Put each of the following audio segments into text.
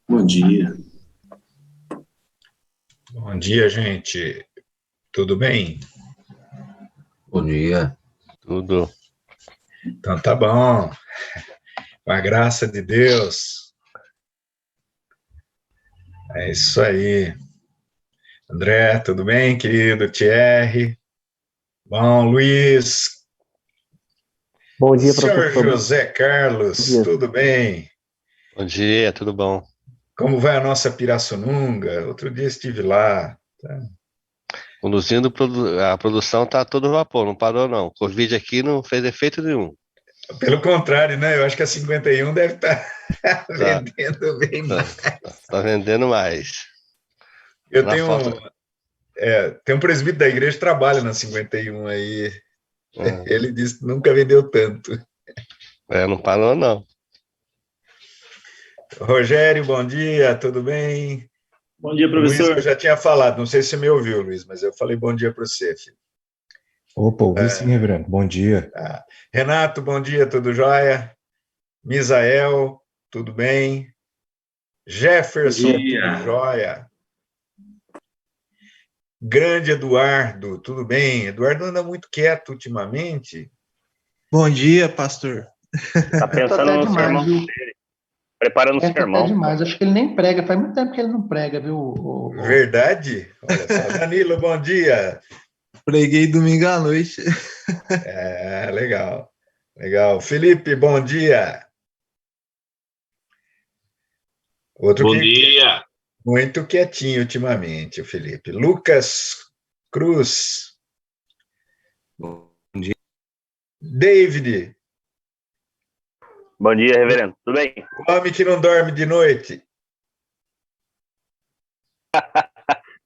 Bom dia. Bom dia, gente. Tudo bem? Bom dia. Tudo. Então tá bom. Com a graça de Deus. É isso aí. André, tudo bem, querido? Thierry. Bom, Luiz. Bom dia, Senhor professor. José Carlos, Bom dia. tudo bem? Bom dia, tudo bom? Como vai a nossa Pirassununga? Outro dia estive lá. Conduzindo a produção tá a todo vapor, não parou não. Covid aqui não fez efeito nenhum. Pelo contrário, né? Eu acho que a 51 deve estar Tá, vendendo bem tá, mais. tá vendendo mais. Eu Na falta. tem um presbítero da igreja que trabalha na 51 aí. Ah, Ele disse que nunca vendeu tanto. não parou não. Rogério, bom dia, tudo bem? Bom dia, Luiz, eu professor. já tinha falado, não sei se você me ouviu, Luiz, mas eu falei bom dia para você, filho. Opa, ouvi sim, reverendo. Bom dia. Tá. Renato, bom dia, tudo jóia? Misael, tudo bem? Jefferson, Bom dia. tudo jóia? Grande Eduardo, tudo bem? Eduardo anda muito quieto ultimamente. Bom dia, pastor. Tá pensando no sermão viu? dele, preparando o Até sermão. demais. Acho que ele nem prega. Faz muito tempo que ele não prega, viu? Verdade? Olha só. Danilo, bom dia. Preguei domingo à noite. Legal, legal. Felipe, bom dia. Outro Bom que dia. muito quietinho ultimamente, o Felipe. Lucas Cruz. Bom dia. David, Bom dia, reverendo. Tudo bem? o homem que não dorme de noite.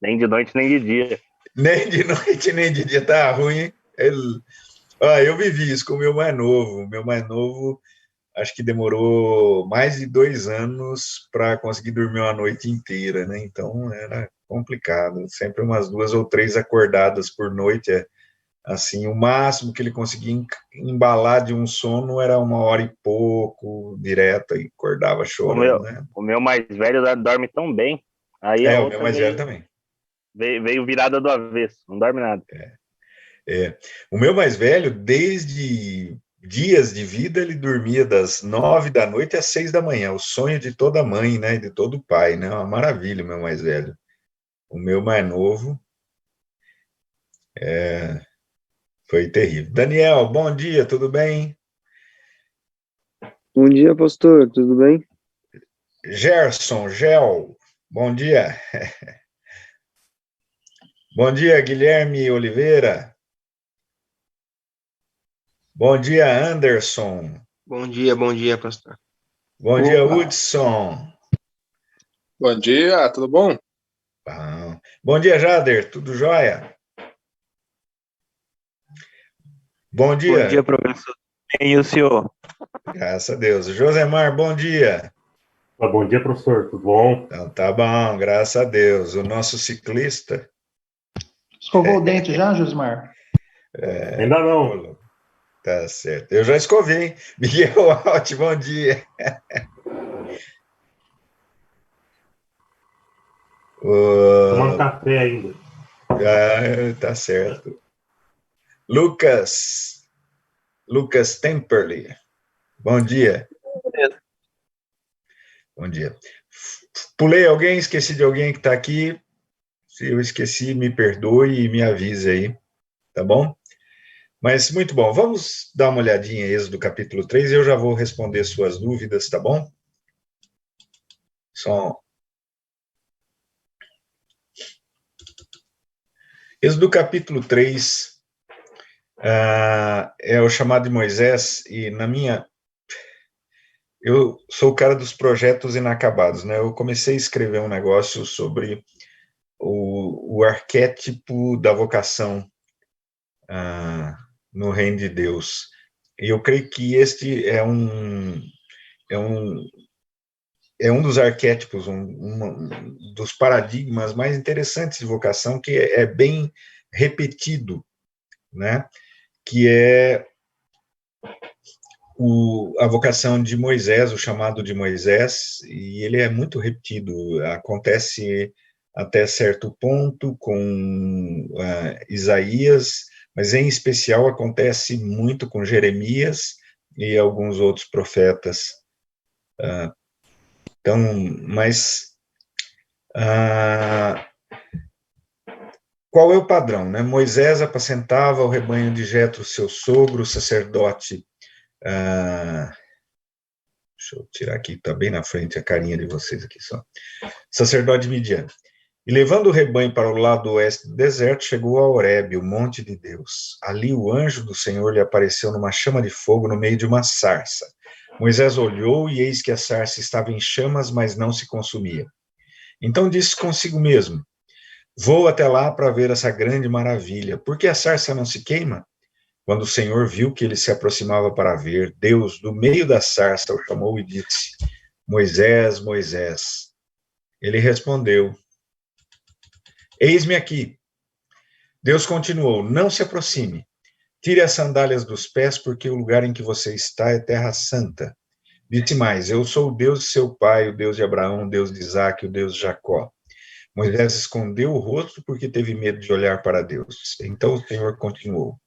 Nem de noite, nem de dia. Nem de noite, nem de dia. Tá ruim. Eu vivi isso com o meu mais novo. O meu mais novo, acho que demorou mais de 2 anos para conseguir dormir uma noite inteira, né? Então, era complicado. Sempre umas 2 ou 3 acordadas por noite. Assim, o máximo que ele conseguia embalar de um sono era 1 hora e pouco, direto, e acordava chorando, né? O meu mais velho dorme tão bem. Aí a O meu outra mais velho também. veio virada do avesso. Não dorme nada. O meu mais velho, desde dias de vida, ele dormia das 9 da noite às 6 da manhã. O sonho de toda mãe, né? De todo pai, né? Uma maravilha, o meu mais velho. O meu mais novo foi terrível. Daniel, bom dia, tudo bem? Bom dia, pastor, tudo bem? Gerson, Gel, bom dia. Bom dia, Guilherme Oliveira. Bom dia, Anderson. Bom dia, pastor. Bom dia, Hudson. Bom dia, tudo bom? Bom dia, Jader, tudo jóia? Bom dia. Bom dia, professor. E o senhor? Graças a Deus. Josemar, bom dia. Bom dia, professor, tudo bom? Então, tá bom, graças a Deus. O nosso ciclista. Escovou o dente já, Josmar? Ainda não. Tá certo. Eu já escovei. Miguel Alt, bom dia. Tomando café ainda. Tá certo. Lucas Temperley, bom dia. Bom dia. Pulei alguém, esqueci de alguém que está aqui. Se eu esqueci, me perdoe e me avise aí, tá bom? Mas muito bom, vamos dar uma olhadinha em Êxodo capítulo 3 e eu já vou responder suas dúvidas, tá bom? Êxodo capítulo 3 é o chamado de Moisés, e eu sou o cara dos projetos inacabados, né? Eu comecei a escrever um negócio sobre o arquétipo da vocação no reino de Deus. E eu creio que este é um dos arquétipos, dos paradigmas mais interessantes de vocação, que é bem repetido, né? Que é a vocação de Moisés, o chamado de Moisés, e ele é muito repetido, acontece até certo ponto com Isaías, mas em especial acontece muito com Jeremias e alguns outros profetas. Então, mas qual é o padrão, né? Moisés apacentava o rebanho de Jetro, seu sogro, sacerdote. Deixa eu tirar aqui, está bem na frente a carinha de vocês aqui só. Sacerdote de Midian. E levando o rebanho para o lado oeste do deserto, chegou a Horebe, o monte de Deus. Ali o anjo do Senhor lhe apareceu numa chama de fogo no meio de uma sarça. Moisés olhou e eis que a sarça estava em chamas, mas não se consumia. Então disse consigo mesmo: vou até lá para ver essa grande maravilha. Por que a sarça não se queima? Quando o Senhor viu que ele se aproximava para ver, Deus, do meio da sarça, o chamou e disse: Moisés, Moisés. Ele respondeu: eis-me aqui. Deus continuou: não se aproxime. Tire as sandálias dos pés, porque o lugar em que você está é terra santa. Disse mais: eu sou o Deus de seu pai, o Deus de Abraão, o Deus de Isaque, o Deus de Jacó. Moisés escondeu o rosto porque teve medo de olhar para Deus. Então o Senhor continuou: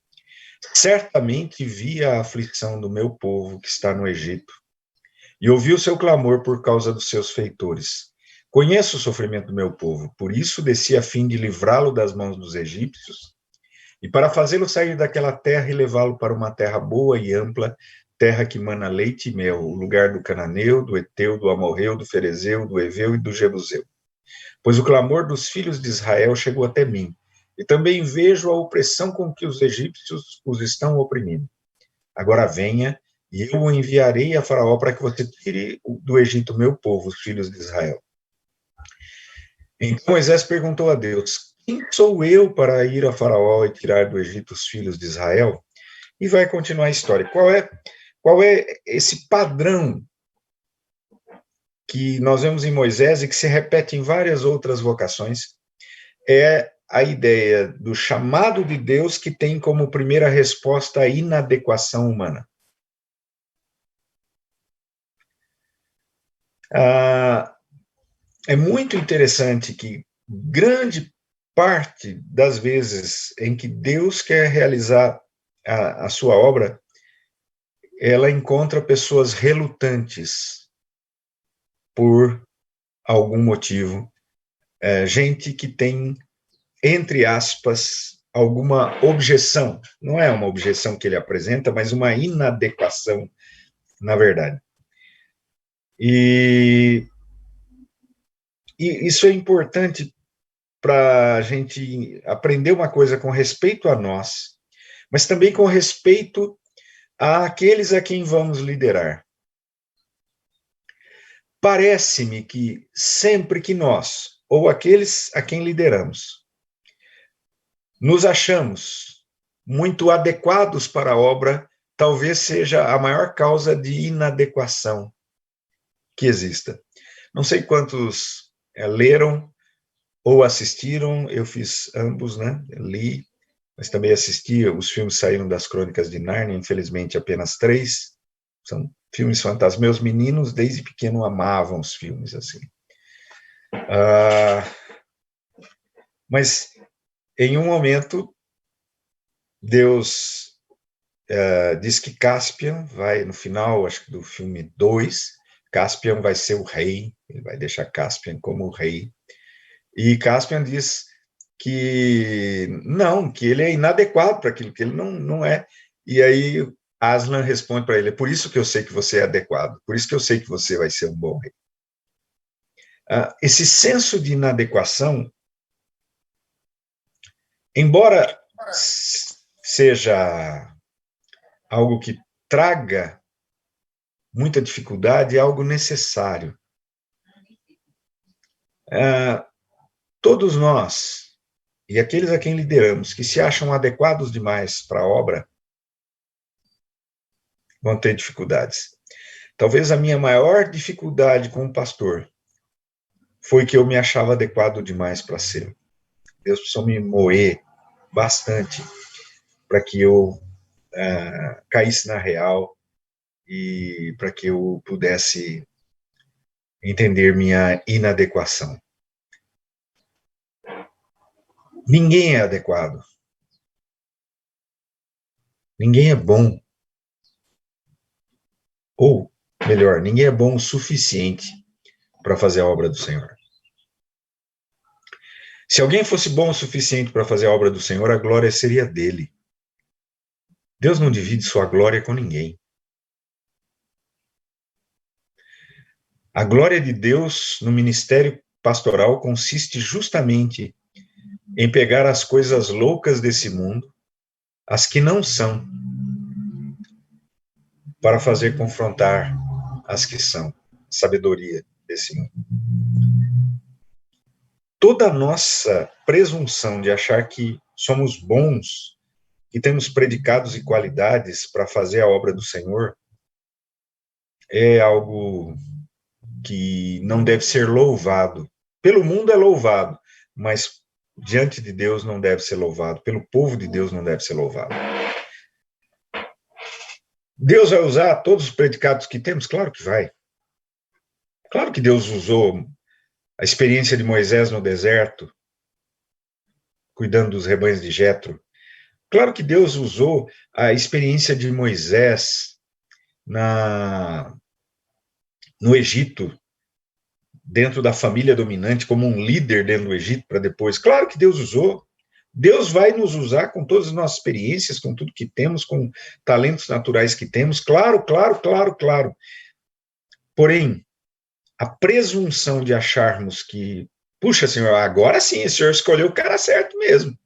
certamente vi a aflição do meu povo que está no Egito, e ouvi o seu clamor por causa dos seus feitores. Conheço o sofrimento do meu povo, por isso desci a fim de livrá-lo das mãos dos egípcios, e para fazê-lo sair daquela terra e levá-lo para uma terra boa e ampla, terra que mana leite e mel, o lugar do cananeu, do eteu, do amorreu, do ferezeu, do heveu e do jebuseu. Pois o clamor dos filhos de Israel chegou até mim, e também vejo a opressão com que os egípcios os estão oprimindo. Agora venha, e eu o enviarei a Faraó para que você tire do Egito meu povo, os filhos de Israel. Então Moisés perguntou a Deus: quem sou eu para ir a Faraó e tirar do Egito os filhos de Israel? E vai continuar a história. Qual é esse padrão que nós vemos em Moisés e que se repete em várias outras vocações? É a ideia do chamado de Deus que tem como primeira resposta a inadequação humana. É muito interessante que grande parte das vezes em que Deus quer realizar a sua obra, ela encontra pessoas relutantes por algum motivo, gente que tem, entre aspas, alguma objeção. Não é uma objeção que ele apresenta, mas uma inadequação, na verdade. E isso é importante para a gente aprender uma coisa com respeito a nós, mas também com respeito àqueles a quem vamos liderar. Parece-me que sempre que nós, ou aqueles a quem lideramos, nos achamos muito adequados para a obra, talvez seja a maior causa de inadequação que exista. Não sei quantos leram ou assistiram, eu fiz ambos, né? Li, mas também assisti, os filmes saíram das Crônicas de Nárnia, infelizmente apenas 3, são filmes fantásticos. Meus meninos, desde pequeno, amavam os filmes, assim. Mas, em um momento, Deus diz que Caspian vai, no final, acho que do filme 2, Caspian vai ser o rei, ele vai deixar Caspian como o rei, e Caspian diz que não, que ele é inadequado para aquilo, que ele não é, e aí Aslan responde para ele: é por isso que eu sei que você é adequado, por isso que eu sei que você vai ser um bom rei. Esse senso de inadequação, embora seja algo que traga muita dificuldade, é algo necessário. Todos nós, e aqueles a quem lideramos, que se acham adequados demais para a obra, vão ter dificuldades. Talvez a minha maior dificuldade como pastor foi que eu me achava adequado demais para ser. Deus precisou me moer bastante para que eu caísse na real e para que eu pudesse entender minha inadequação. Ninguém é adequado. Ninguém é bom. Ou, melhor, ninguém é bom o suficiente para fazer a obra do Senhor. Se alguém fosse bom o suficiente para fazer a obra do Senhor, a glória seria dele. Deus não divide sua glória com ninguém. A glória de Deus no ministério pastoral consiste justamente em pegar as coisas loucas desse mundo, as que não são, para fazer confrontar as que são, sabedoria desse mundo. Toda a nossa presunção de achar que somos bons, que temos predicados e qualidades para fazer a obra do Senhor, é algo que não deve ser louvado. Pelo mundo é louvado, mas diante de Deus não deve ser louvado. Pelo povo de Deus não deve ser louvado. Deus vai usar todos os predicados que temos? Claro que vai. Claro que Deus usou a experiência de Moisés no deserto, cuidando dos rebanhos de Jetro. Claro que Deus usou a experiência de Moisés no Egito, dentro da família dominante, como um líder dentro do Egito para depois. Claro que Deus usou. Deus vai nos usar com todas as nossas experiências, com tudo que temos, com talentos naturais que temos. Claro, claro, claro, claro. Porém, a presunção de acharmos que, puxa, Senhor, agora sim, o Senhor escolheu o cara certo mesmo,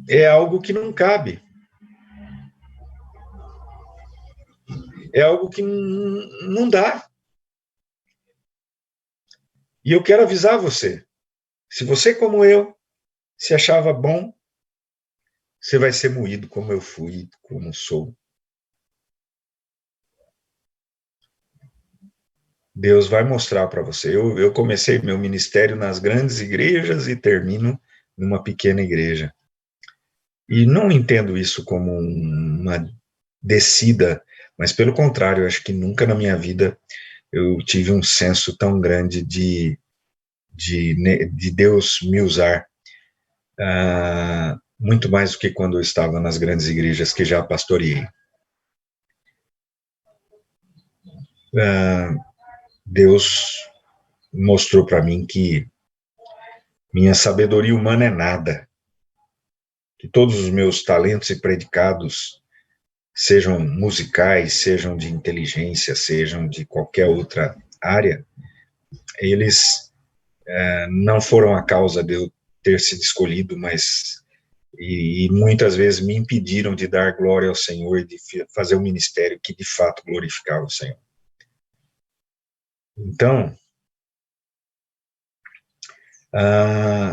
é algo que não cabe. É algo que não dá. E eu quero avisar você, se você, como eu, se achava bom, você vai ser moído como eu fui, como sou. Deus vai mostrar para você. Eu comecei meu ministério nas grandes igrejas e termino numa pequena igreja. E não entendo isso como uma descida, mas pelo contrário, eu acho que nunca na minha vida eu tive um senso tão grande de Deus me usar, muito mais do que quando eu estava nas grandes igrejas que já pastoreei. Deus mostrou para mim que minha sabedoria humana é nada, que todos os meus talentos e predicados, sejam musicais, sejam de inteligência, sejam de qualquer outra área, eles não foram a causa de eu ter sido escolhido, mas e muitas vezes me impediram de dar glória ao Senhor e de fazer um ministério que de fato glorificava o Senhor. Então,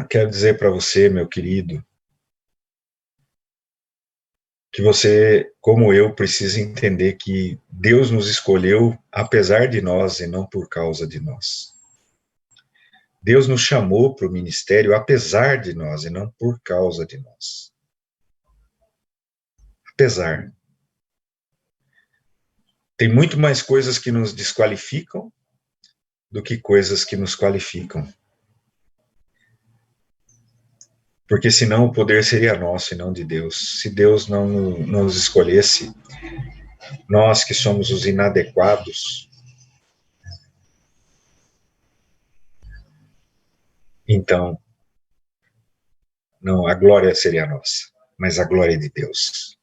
quero dizer para você, meu querido, que você, como eu, precisa entender que Deus nos escolheu apesar de nós e não por causa de nós. Deus nos chamou para o ministério apesar de nós e não por causa de nós. Apesar. Tem muito mais coisas que nos desqualificam do que coisas que nos qualificam. Porque senão o poder seria nosso e não de Deus. Se Deus não nos escolhesse, nós que somos os inadequados, então, não, a glória seria nossa, mas a glória é de Deus.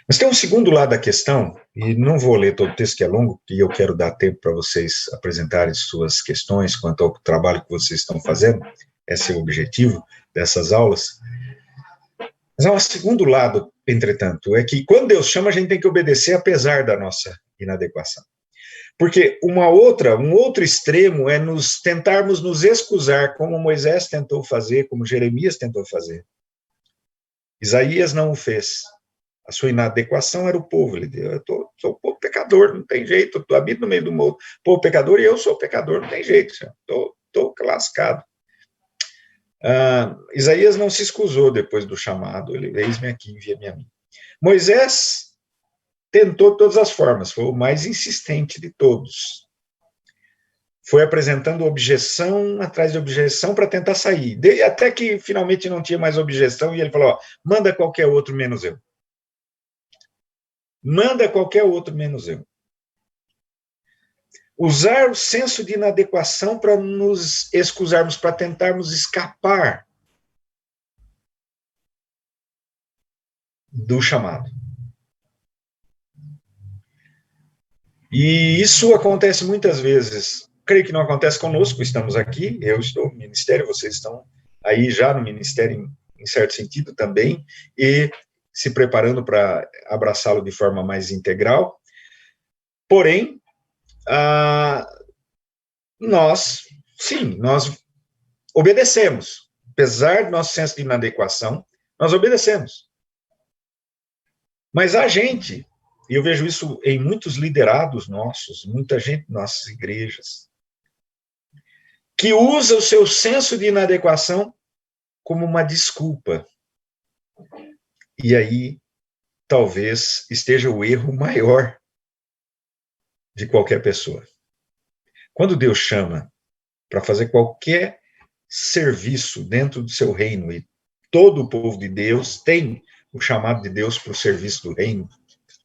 Mas tem um segundo lado da questão, e não vou ler todo o texto que é longo, porque eu quero dar tempo para vocês apresentarem suas questões quanto ao trabalho que vocês estão fazendo, esse é o objetivo dessas aulas. Mas há um segundo lado, entretanto, é que quando Deus chama, a gente tem que obedecer apesar da nossa inadequação. Porque um outro extremo é tentarmos nos excusar, como Moisés tentou fazer, como Jeremias tentou fazer. Isaías não o fez. A sua inadequação era o povo. Ele disse, eu sou o povo pecador, não tem jeito, eu habito no meio do povo pecador e eu sou pecador, não tem jeito, estou lascado. Isaías não se excusou depois do chamado, ele, eis-me aqui, envia-me a mim. Moisés tentou de todas as formas, foi o mais insistente de todos. Foi apresentando objeção atrás de objeção para tentar sair. Até que finalmente não tinha mais objeção e ele falou, ó, manda qualquer outro menos eu. Manda qualquer outro menos eu. Usar o senso de inadequação para nos excusarmos, para tentarmos escapar do chamado. E isso acontece muitas vezes. Creio que não acontece conosco, estamos aqui, eu estou no ministério, vocês estão aí já no ministério em certo sentido também, e se preparando para abraçá-lo de forma mais integral. Porém, nós obedecemos. Apesar do nosso senso de inadequação, nós obedecemos. Mas a gente, e eu vejo isso em muitos liderados nossos, muita gente em nossas igrejas, que usa o seu senso de inadequação como uma desculpa. E aí, talvez esteja o erro maior de qualquer pessoa. Quando Deus chama para fazer qualquer serviço dentro do seu reino, e todo o povo de Deus tem o chamado de Deus para o serviço do reino,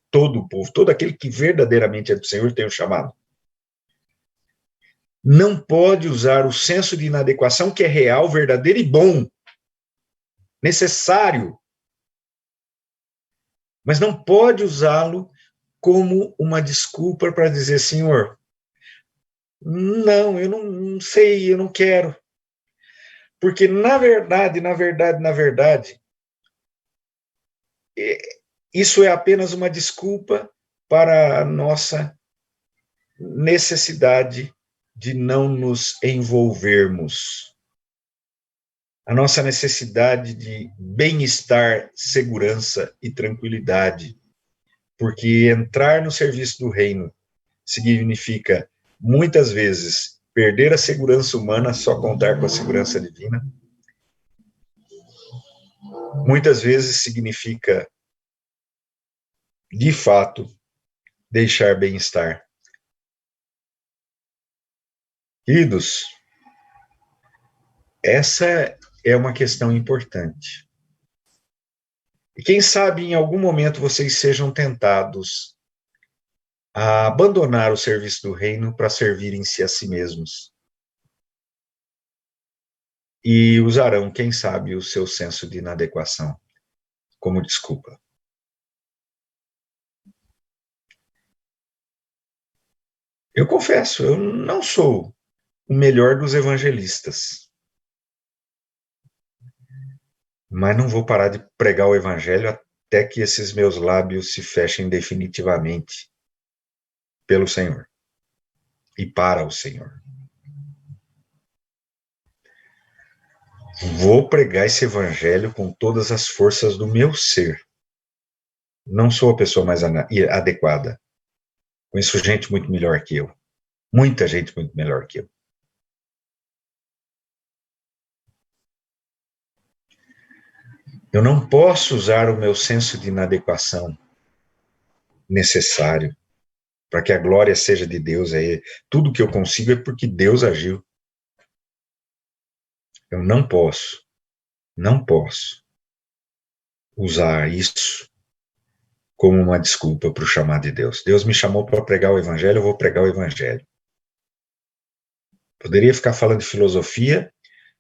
todo o povo, todo aquele que verdadeiramente é do Senhor tem o chamado. Não pode usar o senso de inadequação que é real, verdadeiro e bom, necessário, mas não pode usá-lo como uma desculpa para dizer, Senhor, não, eu não sei, eu não quero. Porque, na verdade, isso é apenas uma desculpa para a nossa necessidade de não nos envolvermos. A nossa necessidade de bem-estar, segurança e tranquilidade. Porque entrar no serviço do reino significa, muitas vezes, perder a segurança humana, só contar com a segurança divina. Muitas vezes significa, de fato, deixar bem-estar. Queridos, essa é uma questão importante. E quem sabe em algum momento vocês sejam tentados a abandonar o serviço do reino para servirem-se a si mesmos. E usarão, quem sabe, o seu senso de inadequação como desculpa. Eu confesso, eu não sou o melhor dos evangelistas. Mas não vou parar de pregar o evangelho até que esses meus lábios se fechem definitivamente pelo Senhor e para o Senhor. Vou pregar esse evangelho com todas as forças do meu ser. Não sou a pessoa mais adequada. Conheço gente muito melhor que eu. Muita gente muito melhor que eu. Eu não posso usar o meu senso de inadequação necessário para que a glória seja de Deus. Tudo que eu consigo é porque Deus agiu. Eu não posso usar isso como uma desculpa para o chamado de Deus. Deus me chamou para pregar o evangelho, eu vou pregar o evangelho. Poderia ficar falando de filosofia,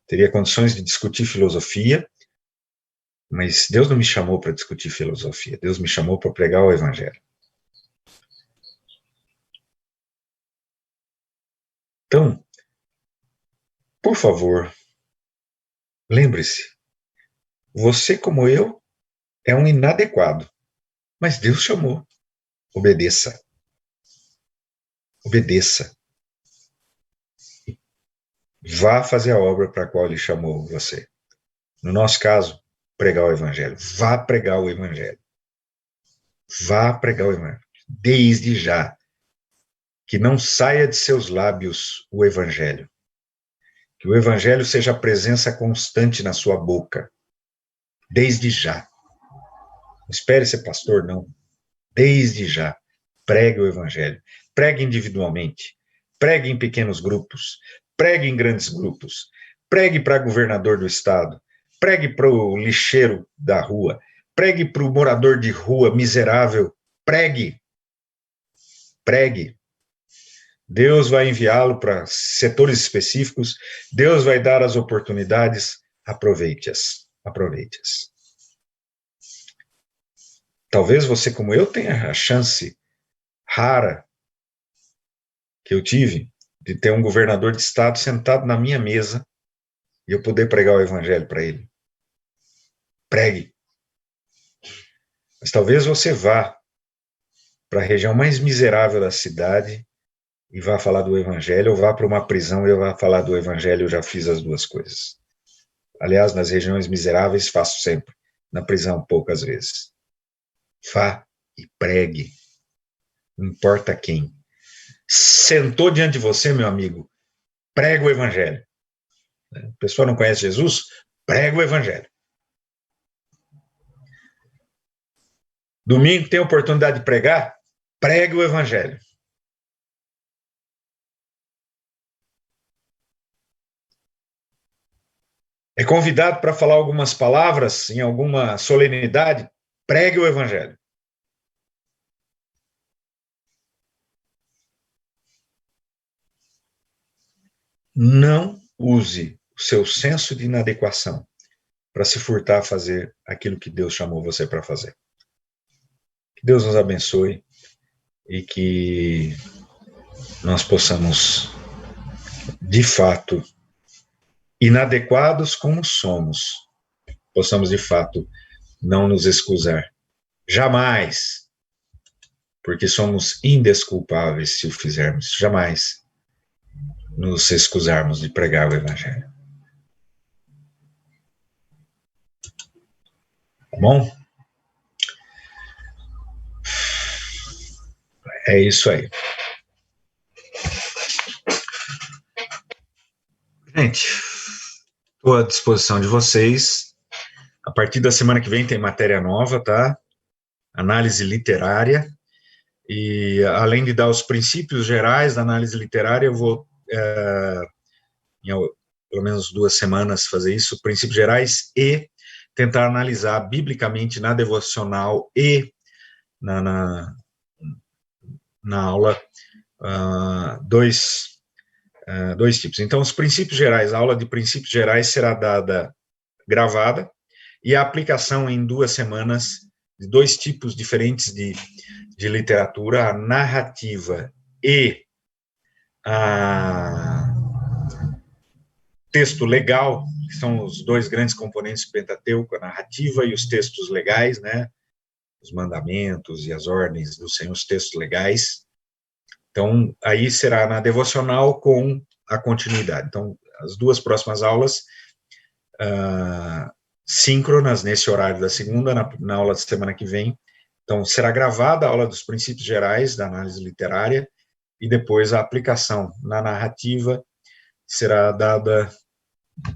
teria condições de discutir filosofia, mas Deus não me chamou para discutir filosofia, Deus me chamou para pregar o evangelho. Então, por favor, lembre-se, você como eu é um inadequado, mas Deus chamou. Obedeça. Obedeça. Vá fazer a obra para a qual Ele chamou você. No nosso caso, pregar o evangelho. Vá pregar o evangelho. Vá pregar o evangelho. Desde já. Que não saia de seus lábios o evangelho. Que o evangelho seja a presença constante na sua boca. Desde já. Não espere ser pastor, não. Desde já, pregue o evangelho. Pregue individualmente. Pregue em pequenos grupos. Pregue em grandes grupos. Pregue para governador do estado. Pregue para o lixeiro da rua. Pregue para o morador de rua miserável. Pregue. Pregue. Deus vai enviá-lo para setores específicos. Deus vai dar as oportunidades. Aproveite-as. Aproveite-as. Talvez você, como eu, tenha a chance rara que eu tive de ter um governador de estado sentado na minha mesa e eu poder pregar o evangelho para ele. Pregue. Mas talvez você vá para a região mais miserável da cidade e vá falar do evangelho, ou vá para uma prisão e eu vá falar do evangelho. Eu já fiz as duas coisas. Aliás, nas regiões miseráveis faço sempre, na prisão poucas vezes. Vá e pregue. Não importa quem. Sentou diante de você, meu amigo, prega o evangelho. A pessoa não conhece Jesus? Prega o evangelho. Domingo tem oportunidade de pregar? Pregue o evangelho. É convidado para falar algumas palavras em alguma solenidade? Pregue o evangelho. Não use o seu senso de inadequação para se furtar a fazer aquilo que Deus chamou você para fazer. Que Deus nos abençoe e que nós possamos, de fato, inadequados como somos, possamos, de fato, não nos excusar. Jamais, porque somos indesculpáveis se o fizermos. Jamais nos excusarmos de pregar o evangelho. Tá bom? É isso aí. Gente, estou à disposição de vocês. A partir da semana que vem tem matéria nova, tá? Análise literária. E além de dar os princípios gerais da análise literária, eu vou, em pelo menos 2 semanas, fazer isso, princípios gerais, e tentar analisar biblicamente na devocional e na aula dois tipos. Então, os princípios gerais, a aula de princípios gerais será dada gravada, e a aplicação em 2 semanas de 2 tipos diferentes de literatura, a narrativa e a texto legal, que são os 2 grandes componentes do Pentateuco, a narrativa e os textos legais, né? Os mandamentos e as ordens do Senhor, os textos legais. Então, aí será na devocional com a continuidade. Então, as 2 próximas aulas, síncronas, nesse horário da segunda, na aula da semana que vem. Então, será gravada a aula dos princípios gerais da análise literária, e depois a aplicação na narrativa será dada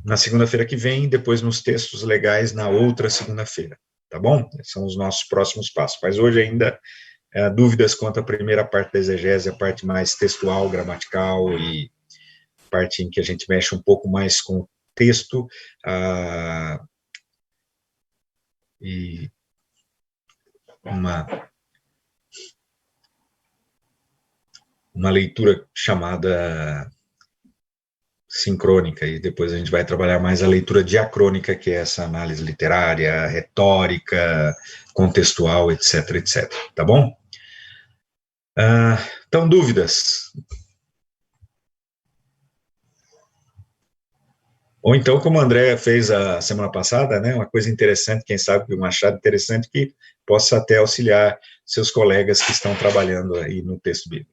na segunda-feira que vem, e depois nos textos legais na outra segunda-feira. Tá bom? Esses são os nossos próximos passos. Mas hoje ainda dúvidas quanto à primeira parte da exegese, a parte mais textual, gramatical, e parte em que a gente mexe um pouco mais com o texto, e uma leitura chamada sincrônica, e depois a gente vai trabalhar mais a leitura diacrônica, que é essa análise literária, retórica, contextual, etc, etc. Tá bom? Então, dúvidas? Ou então, como a Andrea fez a semana passada, né, uma coisa interessante, quem sabe um achado interessante que possa até auxiliar seus colegas que estão trabalhando aí no texto bíblico.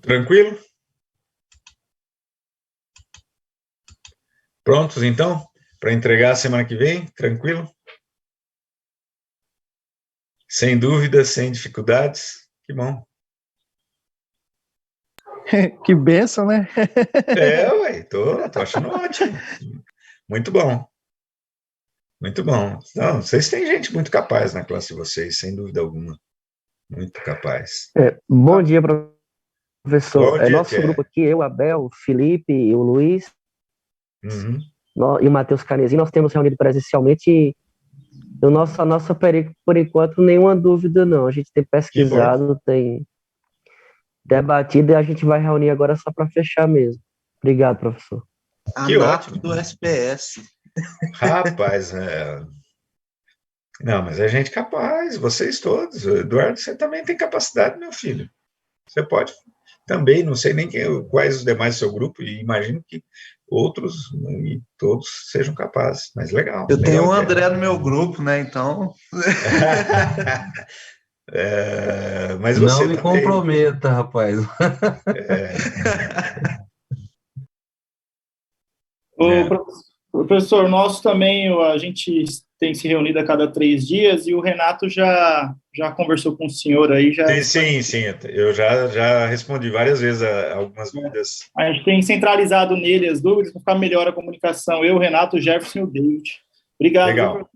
Tranquilo? Prontos, então? Para entregar semana que vem? Tranquilo? Sem dúvidas, sem dificuldades? Que bom. Que bênção, né? Ué, tô achando ótimo. Muito bom. Muito bom. Não, vocês têm gente muito capaz na classe de vocês, sem dúvida alguma. Muito capaz. Bom dia, professor. Bom dia, Nosso grupo aqui, eu, Abel, o Felipe e o Luiz, Uhum. e o Matheus Canezinho, nós temos reunido presencialmente e a nossa período, por enquanto, nenhuma dúvida, não. A gente tem pesquisado, tem debatido e a gente vai reunir agora só para fechar mesmo. Obrigado, professor. Que ANAP ótimo. do SPS. Rapaz, não, mas é gente capaz, vocês todos. Eduardo, você também tem capacidade, meu filho. Você pode também, não sei nem quais os demais do seu grupo, e imagino que outros e todos sejam capazes, mas legal. Eu tenho legal, o André no meu grupo, né? Então. Mas Não você me também. comprometa, rapaz. Professor, nosso também, a gente tem se reunido a cada 3 dias e o Renato já conversou com o senhor aí. Sim, eu já respondi várias vezes a algumas dúvidas. A gente tem centralizado nele as dúvidas para ficar melhor a comunicação. Eu, Renato, o Jefferson e o David. Obrigado. Legal.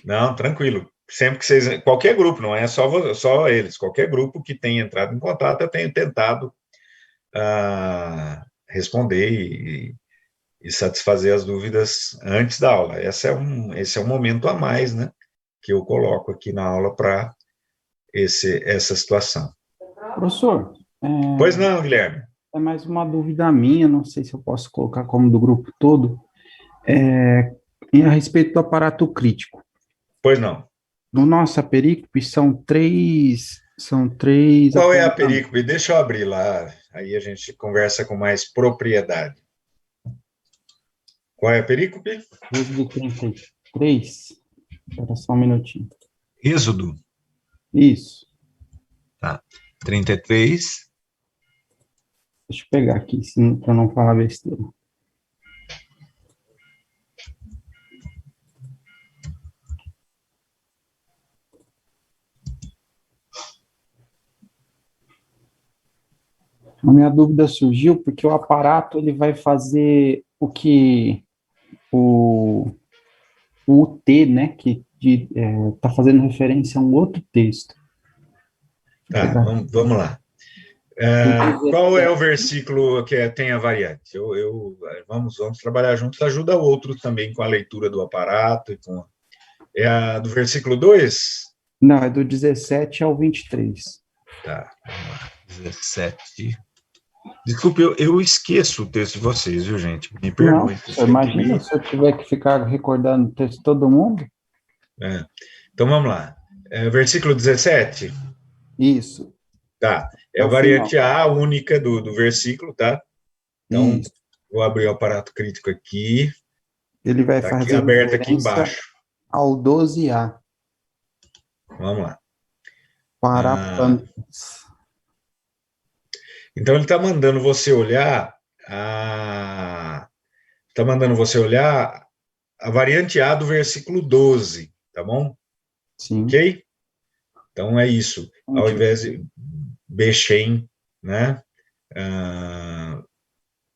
Não, tranquilo. Sempre que vocês... Qualquer grupo, não é só eles. Qualquer grupo que tenha entrado em contato, eu tenho tentado responder e satisfazer as dúvidas antes da aula. Esse é um momento a mais, né, que eu coloco aqui na aula para essa situação. Professor. Pois não, Guilherme. É mais uma dúvida minha, não sei se eu posso colocar como do grupo todo, a respeito do aparato crítico. Pois não. No nossa perícope são três. Qual é a perícope? Deixa eu abrir lá, aí a gente conversa com mais propriedade. Qual é a perícope? Êxodo 33. Espera só um minutinho. Êxodo? Isso. Tá. 33. Deixa eu pegar aqui, para não falar besteira. A minha dúvida surgiu porque o aparato ele vai fazer o que o UT, né, que está fazendo referência a um outro texto. Tá, vamos lá. Qual é o versículo que tem a variante? Vamos trabalhar juntos, ajuda o outro também com a leitura do aparato. É a do versículo 2? Não, é do 17 ao 23. Tá, vamos lá. 17. Desculpe, eu esqueço o texto de vocês, viu, gente? Me perdoem. Imagina se eu tiver que ficar recordando o texto de todo mundo. Então, vamos lá. Versículo 17? Isso. Tá. É a variante A única do versículo, tá? Então, vou abrir o aparato crítico aqui. Ele vai fazer aberto aqui embaixo. Ao 12A. Vamos lá. Parapantes. Então, ele está mandando você olhar a variante A do versículo 12, tá bom? Sim. Ok? Então, é isso. Ao invés de Bechem, né?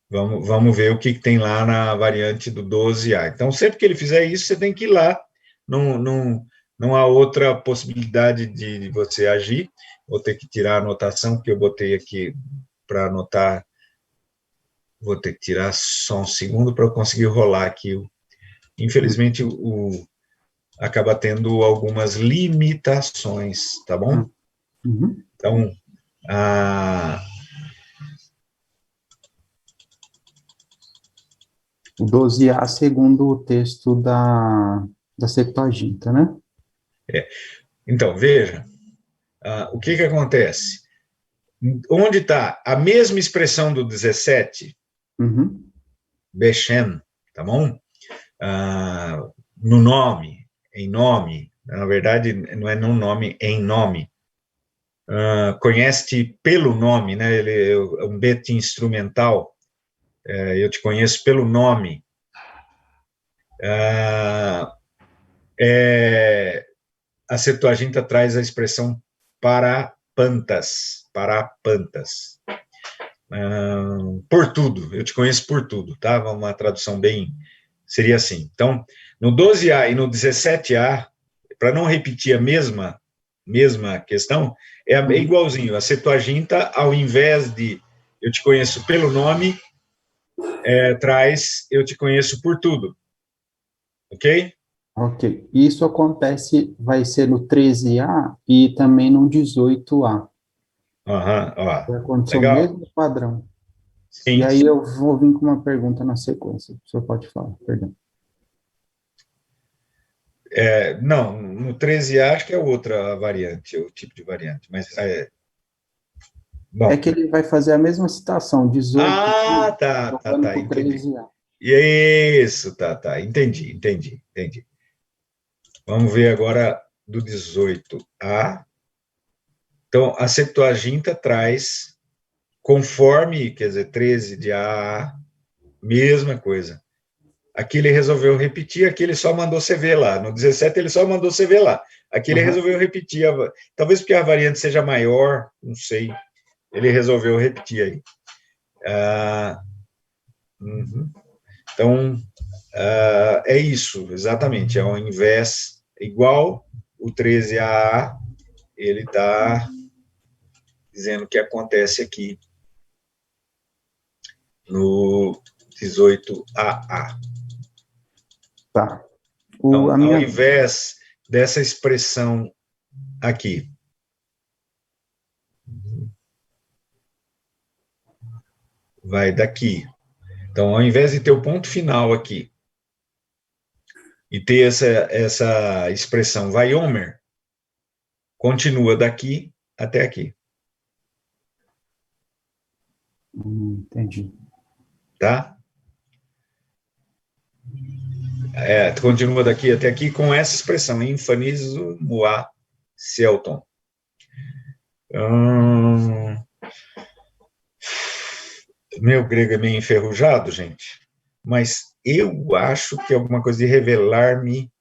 Vamos ver o que tem lá na variante do 12A. Então, sempre que ele fizer isso, você tem que ir lá. Não há outra possibilidade de você agir. Vou ter que tirar a anotação, porque eu botei aqui para anotar. Vou ter que tirar só um segundo para eu conseguir rolar aqui. Infelizmente, acaba tendo algumas limitações, tá bom? Uhum. Então, o 12A segundo o texto da Septuaginta, né? Então, veja, o que acontece? Onde está a mesma expressão do 17, Bechem, tá bom? No nome, em nome, na verdade, não é no nome, em nome. conhece-te pelo nome, né? Ele é um bet instrumental. Eu te conheço pelo nome. A Septuaginta traz a expressão parapantas, por tudo, eu te conheço por tudo, tá? Uma tradução bem, seria assim. Então, no 12A e no 17A, para não repetir a mesma questão, é igualzinho. A Septuaginta, ao invés de eu te conheço pelo nome, traz eu te conheço por tudo. Ok? Ok. Isso acontece, vai ser no 13A e também no 18A. Ó, Vai acontecer legal. o mesmo padrão. Sim. E aí eu vou vir com uma pergunta na sequência. O senhor pode falar, perdão. Não, no 13A acho que é outra variante, o tipo de variante, mas bom. É que ele vai fazer a mesma citação, 18. Tá, entendi. 13A. Isso, tá, entendi. Vamos ver agora do 18A. Então, a Septuaginta traz, conforme, quer dizer, 13 de A, mesma coisa. Aqui ele resolveu repetir, aqui ele só mandou você ver lá. No 17 ele só mandou você ver lá. Aqui ele resolveu repetir, talvez porque a variante seja maior, não sei. Ele resolveu repetir aí. Então, é isso, exatamente. Ao invés, igual o 13AA, ele está dizendo o que acontece aqui no 18AA. Tá. Então, ao invés dessa expressão aqui, vai daqui. Então, ao invés de ter o ponto final aqui e ter essa expressão vai Omer, continua daqui até aqui. Entendi. Tá? Continua daqui até aqui com essa expressão, infanizo moa celton. Meu grego é meio enferrujado, gente, mas eu acho que é alguma coisa de revelar-me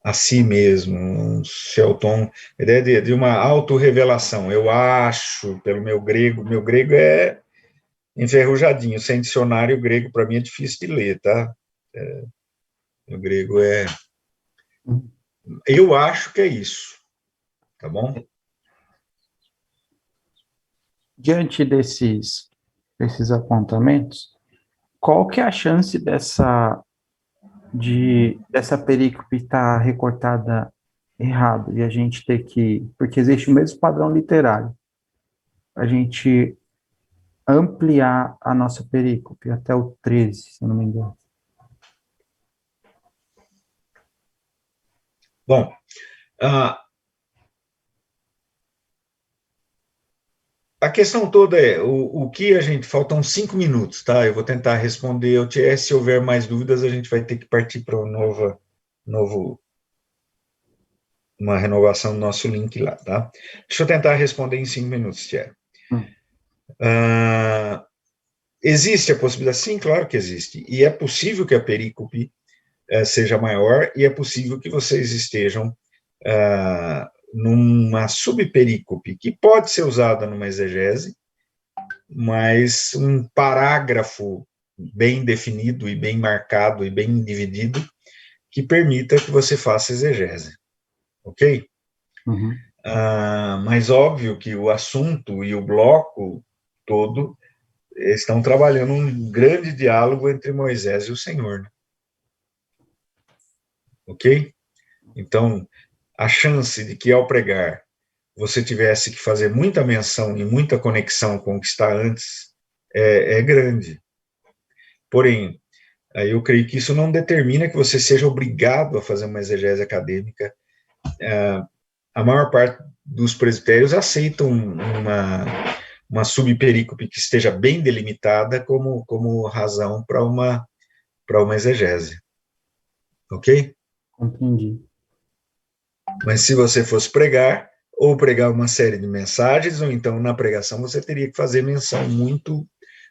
a si mesmo, um Celton, a ideia de uma autorrevelação. Eu acho, pelo meu grego é enferrujadinho, sem dicionário grego para mim é difícil de ler, tá? Meu grego eu acho que é isso, tá bom? Diante desses apontamentos, qual que é a chance dessa perícope estar recortada errado e a gente ter que, porque existe o mesmo padrão literário, a gente ampliar a nossa perícope até o 13, se eu não me engano? Bom, a questão toda é o que a gente... Faltam 5 minutos, tá? Eu vou tentar responder. Se houver mais dúvidas, a gente vai ter que partir para uma renovação do nosso link lá, tá? Deixa eu tentar responder em 5 minutos, Tiago. Existe a possibilidade? Sim, claro que existe. E é possível que a perícope seja maior e é possível que vocês estejam numa subperícope, que pode ser usada numa exegese, mas um parágrafo bem definido e bem marcado e bem dividido que permita que você faça exegese. Ok? Mas óbvio que o assunto e o bloco todo estão trabalhando um grande diálogo entre Moisés e o Senhor, né? Ok? Então, a chance de que ao pregar você tivesse que fazer muita menção e muita conexão com o que está antes é grande. Porém, eu creio que isso não determina que você seja obrigado a fazer uma exegese acadêmica. A maior parte dos presbitérios aceitam uma subperícope que esteja bem delimitada como razão para uma para uma exegese. Ok? Compreendi. Mas se você fosse pregar, ou pregar uma série de mensagens, ou então na pregação você teria que fazer menção muito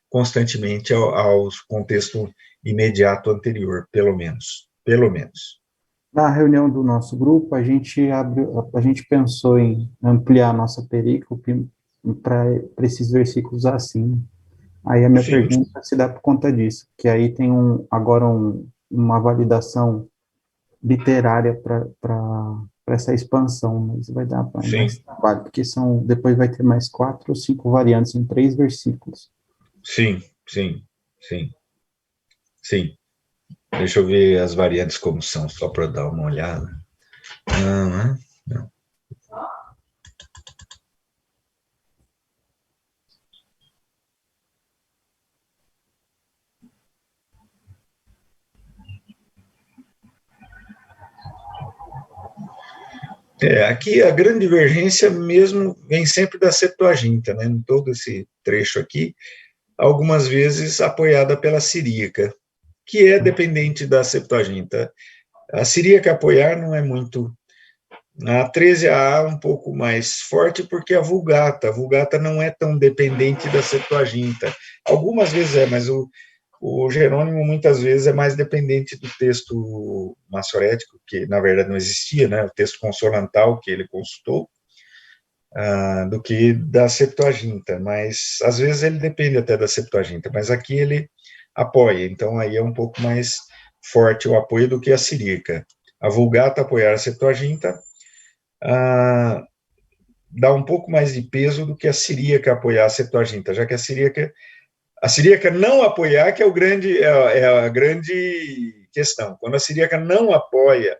constantemente ao contexto imediato anterior, pelo menos. Pelo menos. Na reunião do nosso grupo, a gente pensou em ampliar a nossa perícope para esses versículos assim. Aí a minha pergunta se dá por conta disso, que aí tem agora uma validação literária para essa expansão, mas vai dar mais trabalho, porque depois vai ter mais 4 ou 5 variantes em 3 versículos. Sim. Deixa eu ver as variantes como são, só para dar uma olhada. Não. Aqui a grande divergência mesmo vem sempre da Septuaginta, né? Em todo esse trecho aqui, algumas vezes apoiada pela Siríaca, que é dependente da Septuaginta. A Siríaca apoiar não é muito. A 13a um pouco mais forte, porque a Vulgata não é tão dependente da Septuaginta. Algumas vezes mas o Jerônimo muitas vezes é mais dependente do texto massorético, que na verdade não existia, né, o texto consolantal que ele consultou, do que da Septuaginta, mas às vezes ele depende até da Septuaginta, mas aqui ele apoia, então aí é um pouco mais forte o apoio do que a Siríaca. A Vulgata apoiar a Septuaginta dá um pouco mais de peso do que a Siríaca apoiar a Septuaginta, já que a Siríaca não apoiar que é a grande questão. Quando a Siríaca não apoia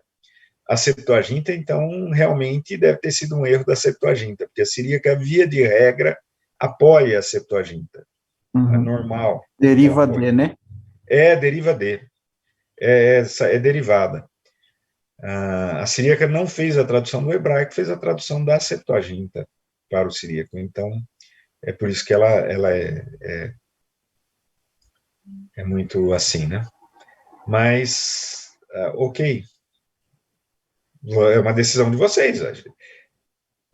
a Septuaginta, então realmente deve ter sido um erro da Septuaginta, porque a Siríaca, via de regra, apoia a Septuaginta. É normal. Deriva de, né? Deriva de. É derivada. A Siríaca não fez a tradução do hebraico, fez a tradução da Septuaginta para o siríaco. Então, é por isso que ela é muito assim, né? Mas, ok. É uma decisão de vocês, acho.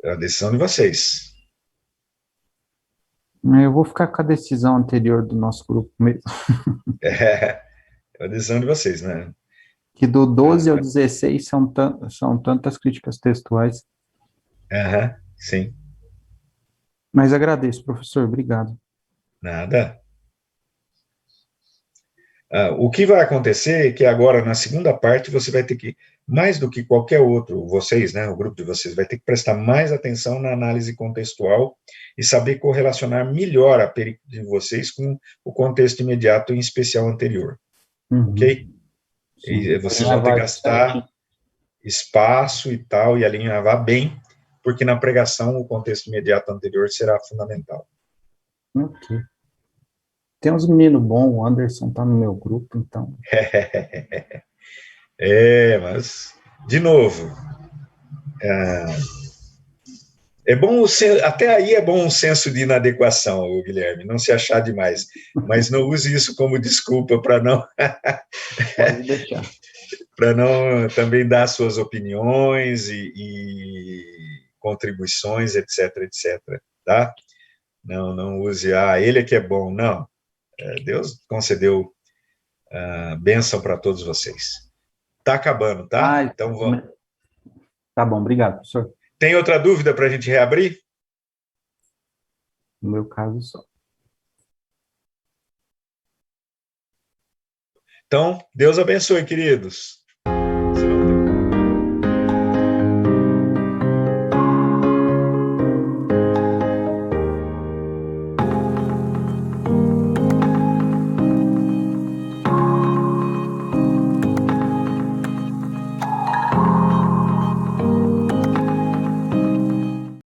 É uma decisão de vocês. Eu vou ficar com a decisão anterior do nosso grupo mesmo. É a decisão de vocês, né? Que do 12 ao 16 são tantas críticas textuais. Sim. Mas agradeço, professor. Obrigado. Nada. O que vai acontecer é que agora, na segunda parte, você vai ter que, mais do que qualquer outro, vocês, né, o grupo de vocês, vai ter que prestar mais atenção na análise contextual e saber correlacionar melhor a perícope de vocês com o contexto imediato, em especial anterior. Ok? E vocês vão ter que gastar espaço e tal, e alinhavar bem, porque na pregação o contexto imediato anterior será fundamental. Ok. Tem uns meninos bons, o Anderson tá no meu grupo, então. Mas, de novo, é bom, até aí é bom um senso de inadequação, Guilherme, não se achar demais, mas não use isso como desculpa para não... Pode deixar. Para não também dar suas opiniões e contribuições, etc, tá? Não use, ele é que é bom, não. Deus concedeu bênção para todos vocês. Tá acabando, tá? Então vamos. Tá bom, obrigado, professor. Tem outra dúvida para a gente reabrir? No meu caso, só. Então, Deus abençoe, queridos.